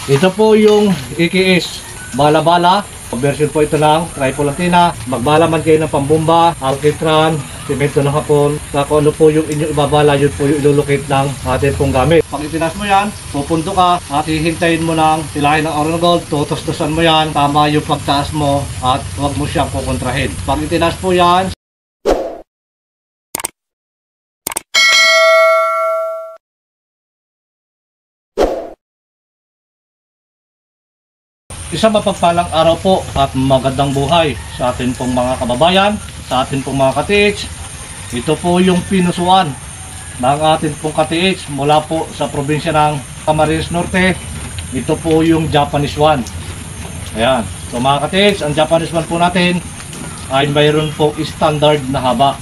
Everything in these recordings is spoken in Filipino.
Ito po yung EKS bala-bala. Version po ito ng triple antenna. Magbala man kayo ng pambomba, alkitran, semento ng hapon. Sa kung ano po yung inyong ibabala, yun po yung ilulukit ng atin pong gamit. Pag itinas mo yan, pupunto ka at hihintayin mo ng tilahin ng Oro Gold. Tutos-tusan mo yan, tama yung pagtaas mo at huwag mo siyang kukontrahin. Pag itinas po yan, isang mapagpalang araw po at magandang buhay sa atin pong mga kababayan, sa atin pong mga ka-TH. Ito po yung pinusuan ng atin pong ka-TH mula po sa probinsya ng Camarines Norte. Ito po yung Japanese one. Ayan. So mga ka-TH, ang Japanese one po natin ay mayroon po standard na haba.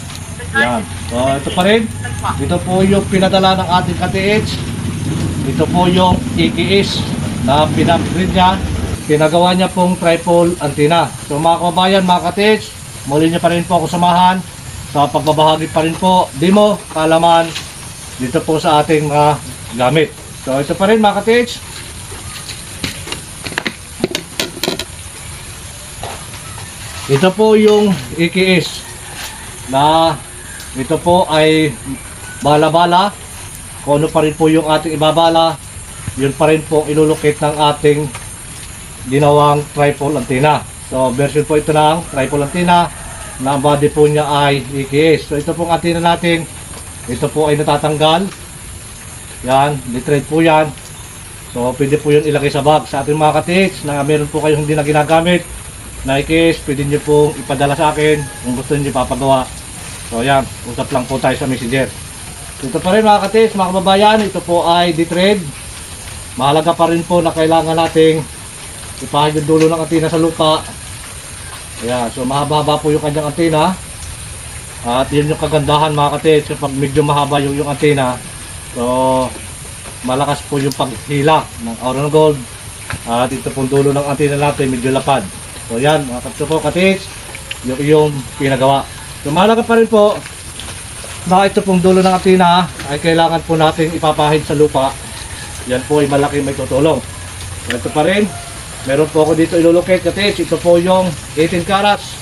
Ayan. So ito pa rin. Ito po yung pinadala ng ating ka-TH. Ito po yung EKS na pinag-grade niya. Pinagawa niya pong triple antenna. So mga kababayan, mga ka-TH, muli niyo pa rin po ako samahan sa pagbabahagi pa rin po demo, kaalaman dito po sa ating mga gamit. So ito pa rin mga ka-TH. Ito po yung EKS na ito po ay bala-bala. Kung ano pa rin po yung ating ibabala, yun pa rin po ilulukit ng ating ginawang triple antenna. So version po ito ng triple antenna na body po niya ay EKS. So ito pong antenna natin, ito po ay natatanggal. Yan, litrate po yan. So pwede po yun ilagay sa bag. Sa ating mga ka-TH na meron po kayong hindi na ginagamit na EKS, pwede nyo pong ipadala sa akin kung gusto nyo ipapagawa. So yan, usap lang po tayo sa messenger. So, ito pa rin mga ka-TH, mga kababayan, ito po ay D-thread. Mahalaga pa rin po na kailangan nating ipahid yung dulo ng antena sa lupa. Ayan, so mahaba-haba po yung kanyang antena. At yun yung kagandahan mga ka-TH, kapag medyo mahaba yung antena, so malakas po yung paghila ng Oro Gold. At ito pong dulo ng antena natin medyo lapad. So yan mga ka-TH, yung pinagawa. So mahalaga pa rin po na ito pong dulo ng antena ay kailangan po natin ipapahid sa lupa. Yan po ay malaki may tutulong. So ito pa rin, meron po ako dito ilulukit ka-TH. Ito po yung 18 carats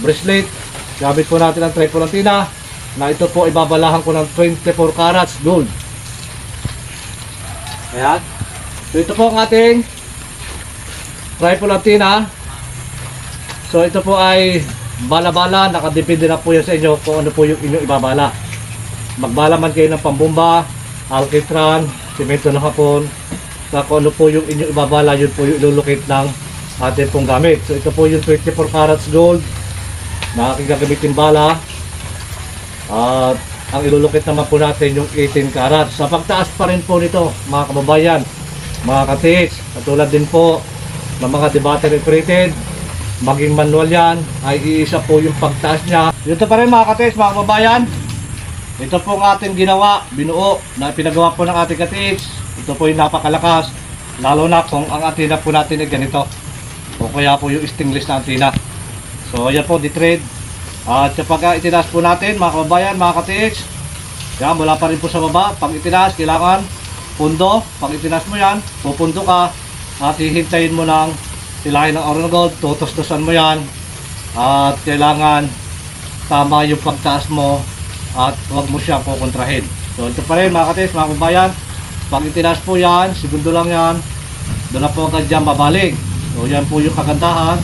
bracelet. Gamit po natin ang triple antenna na ito po ibabalahan ko ng 24 carats gold. Ayan. So ito po ang ating triple antenna. So ito po ay bala-bala. Nakadepende na po yan sa inyo kung ano po yung inyong ibabala. Magbala man kayo ng pambomba, alkitran, semento ng hapon. Sa kung ano po yung inyong ibabala, yun po yung ilulukit ng atin pong gamit. So ito po yung 24 carats gold na aking gagamitin bala. At ang ilulukit naman po natin yung 18 carats. Sa pagtaas pa rin po nito mga kababayan, mga ka-TH, katulad din po ng mga battery operated, maging manual yan, ay iisa po yung pagtaas niya. Dito pa rin mga ka-TH, mga kababayan, ito po ang ating ginawa, binuo, na pinagawa po ng ating ka-TH. Ito po yung napakalakas, lalo na kung ang antena po natin ay ganito o kaya po yung stainless na antena. So yan po, di-thread. At kapag itinaas po natin mga kababayan, mga ka-TH, yan, mula pa rin po sa baba. Pag itinaas, kailangan pundo. Pag itinaas mo yan, pupundo ka at hihintayin mo ng tilahin ng Oro Gold. Tutos-tusan mo yan at kailangan tama yung pagtaas mo at huwag mo siya kukontrahin. So ito pa rin mga ka-TH, mga kababayan, pag itinaas po yan, segundo lang yan, doon na po agad dyan babalik. So yan po yung kagandahan.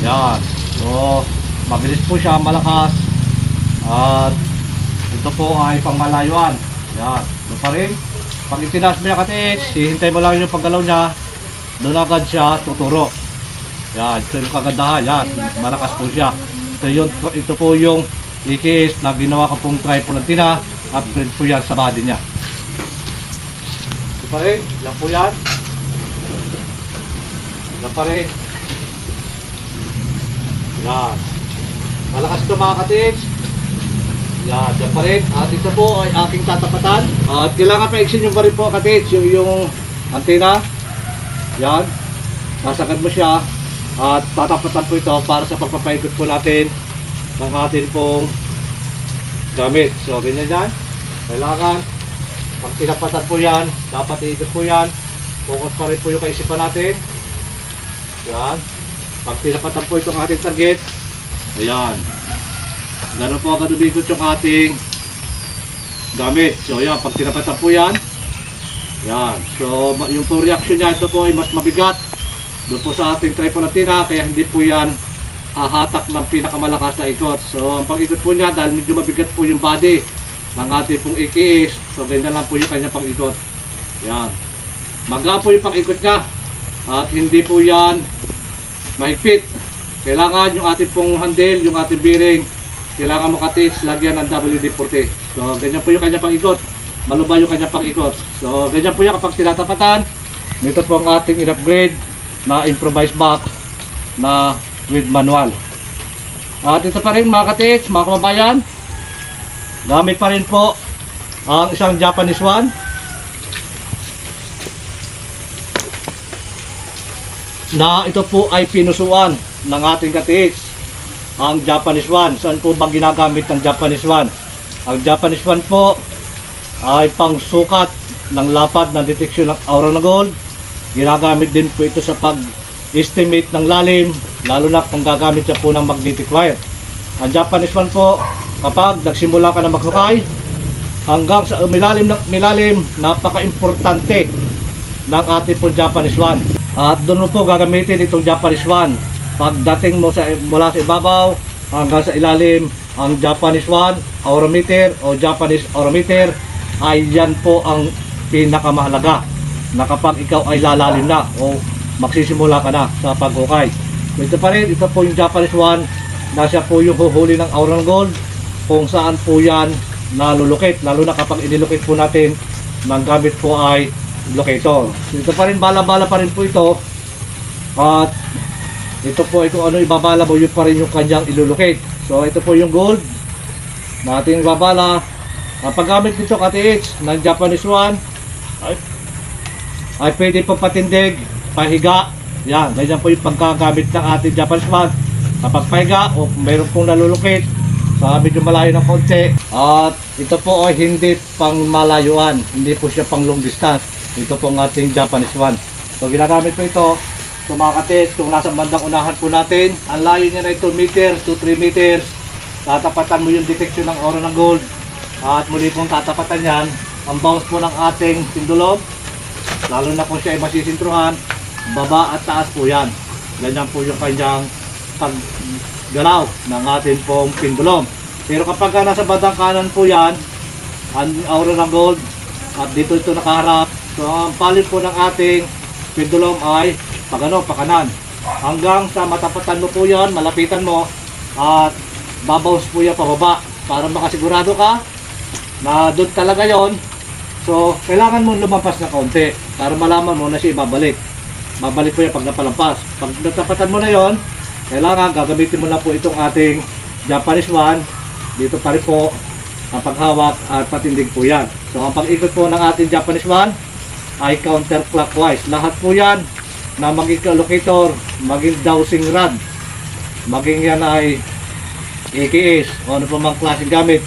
Yan. So mabilis po siya, malakas. At ito po ay pangmalayuan. Yan. Ito pa rin. Pag itinaas mo yan ka-TH, hihintay mo lang yung paggalaw niya, doon agad siya tuturo. Yan. Ito yung kagandahan. Yan. Malakas po siya. Ito po yung EKS na ginawa ko pong triple antenna. Upgrade po yan sa body niya. Pa rin, yan po yan. Yan pa rin. Yan. Malakas ito mga ka-TH. Yan, yan pa rin. At ito po ay aking tatapatan. At kailangan pa-exin yung pa rin po ka-TH, yung antena. Yan. Sasagad mo siya. At tatapatan po ito para sa pagpapaikot po natin ng atin pong gamit. So, ganyan yan. Kailangan pag tinapatan po yan, dapat iikot po yan Focus pa rin po yung kaisipan natin. Yan. Pag tinapatan po itong ating target, ayan. Ganun po agad umikot yung ating gamit. So yan, pag tinapatan po yan, yan. So yung po reaction niya, ito po ay mas mabigat doon po sa ating tripolatina, kaya hindi po yan hahatak ng pinakamalakas na ikot. So ang pag-ikot po niya, dahil medyo mabigat po yung body ng ating pong AKS, so ganyan lang po yung kanyang pag-ikot. Yan. Maga po yung pag-ikot niya at hindi po yan mahigpit. Kailangan yung ating pong handle, yung ating bearing, kailangan makatits, lagyan ng WD-40. So ganyan po yung kanyang pag-ikot. Malubay yung kanyang pag-ikot. So ganyan po yan kapag tinatapatan. Nito po ang ating in-upgrade na improvised box na with manual. At ito pa rin mga katits, mga kababayan, gamit pa rin po ang isang Japanese one na ito po ay pinusuan ng ating katits. Ang Japanese one, saan po ba ginagamit ng Japanese one? Ang Japanese one po ay pangsukat ng lapad ng deteksyon ng aura na gold. Ginagamit din po ito sa pag-estimate ng lalim, lalo na kung gagamit siya po ng magnetic wire. Ang Japanese one po, kapag nagsimula ka na maghukay, hanggang sa milalim, napaka-importante ng ating po Japanese one. At doon mo po gagamitin itong Japanese one. Pagdating mo mula sa ibabaw hanggang sa ilalim, ang Japanese one, aurameter o Japanese aurameter, ay yan po ang pinakamahalaga na kapag ikaw ay lalalim na o magsisimula ka na sa paghukay. So ito pa rin, ito po yung Japanese one na siya po yung huhuli ng aura ng gold kung saan po yan nalulukit, lalo na kapag inilukit po natin ng gamit po ay locator. So ito pa rin, bala-bala pa rin po ito, at ito po ay kung ano ibabala mo, yun pa rin yung kanyang ilulukit. So ito po yung gold na ating babala. Ang paggamit nito KTH ng Japanese one ay pwede po patindig, pahiga. Yan, ganyan po yung pagkagamit ng ating Japanese one. Kapag pahiga o mayroon pong nalulukit sa medyo malayo ng konti. At ito po ay hindi pang malayuan, hindi po siya pang long distance. Ito po ang ating Japanese one. So ginagamit po ito, so mga KTH, kung nasa bandang unahan po natin, ang layo niya na 2 meters to 3 meters. Tatapatan mo yung detection ng aura ng gold. At muli pong tatapatan yan ang bounce po ng ating pindulom, lalo na kung siya ay masisintruhan, baba at taas po yan. Ganyan po yung kanyang paggalaw ng ating pong pindulom. Pero kapag nasa bandang kanan po yan, ang aura ng gold, at dito ito nakaharap, so ang palit po ng ating pendulum ay pakanan. Hanggang sa matapatan mo po yan, malapitan mo, at babaws po yan pababa para makasigurado ka na doon talaga yon. So kailangan mo lumampas na kaunti para malaman mo na siya ibabalik. Babalik po yan pag napalampas. Pag natapatan mo na yon, kailangan gagamitin mo na po itong ating Japanese one. Dito pa rin po ang paghawak at patindig po yan. So ang pag-ikot po ng ating Japanese one ay counterclockwise. Lahat po yan na maging locator, maging dowsing rod, maging yan ay AKS o ano pa mang klaseng gamit.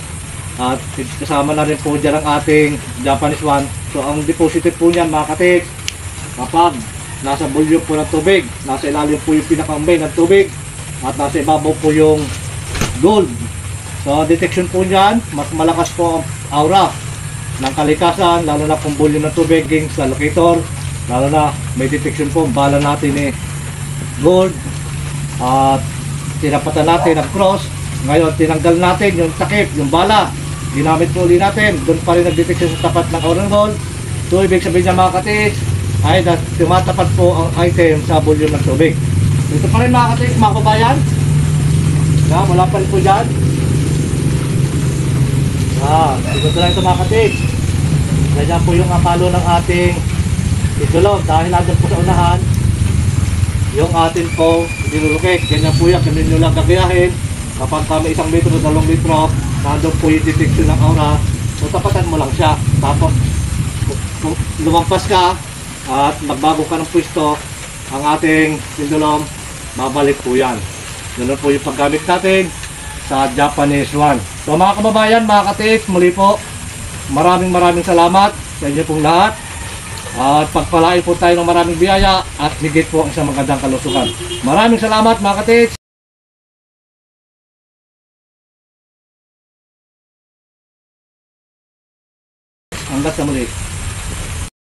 At kasama na rin po dyan ang ating Japanese one. So ang deposited po niyan mga katik, kapag nasa volume po ng tubig, nasa ilalim po yung pinakambay ng tubig, at nasa ibabaw po yung gold. So detection po niyan, mas malakas po ang aura ng kalikasan, lalo na kung volume ng tubig sa locator, lalo na may detection po ang bala natin gold. At tinapatan natin ang cross. Ngayon tinanggal natin yung takip, yung bala, ginamit po ulit natin, doon pa rin nag-detection sa tapat ng aura ng gold. So ibig sabihin niya mga katis ay tumatapat po ang item sa volume ng tubig. Ito pa rin mga katis, mga kabayan, wala pa rin po dyan. Ito lang ito mga katis. Ganyan po yung akalo ng ating idulog, dahil nandun po sa unahan yung atin po dinulukit. Ganyan po yan, ganyan nyo lang gagayahin. Kapag kami 1 metro, 2 metro, nandun po yung detection ng aura. So tapatan mo lang siya. Tapos kung lumampas ka at magbago ka ng pwesto, ang ating pendulum, babalik po yan. Ganun po yung paggamit natin sa Japanese one. So mga kababayan, mga katik, muli po, maraming salamat sa inyo pong lahat. At pagpalain po tayo ng maraming biyaya at higit po ang isang magandang kalusugan. Maraming salamat mga katits! Hanggang sa muli.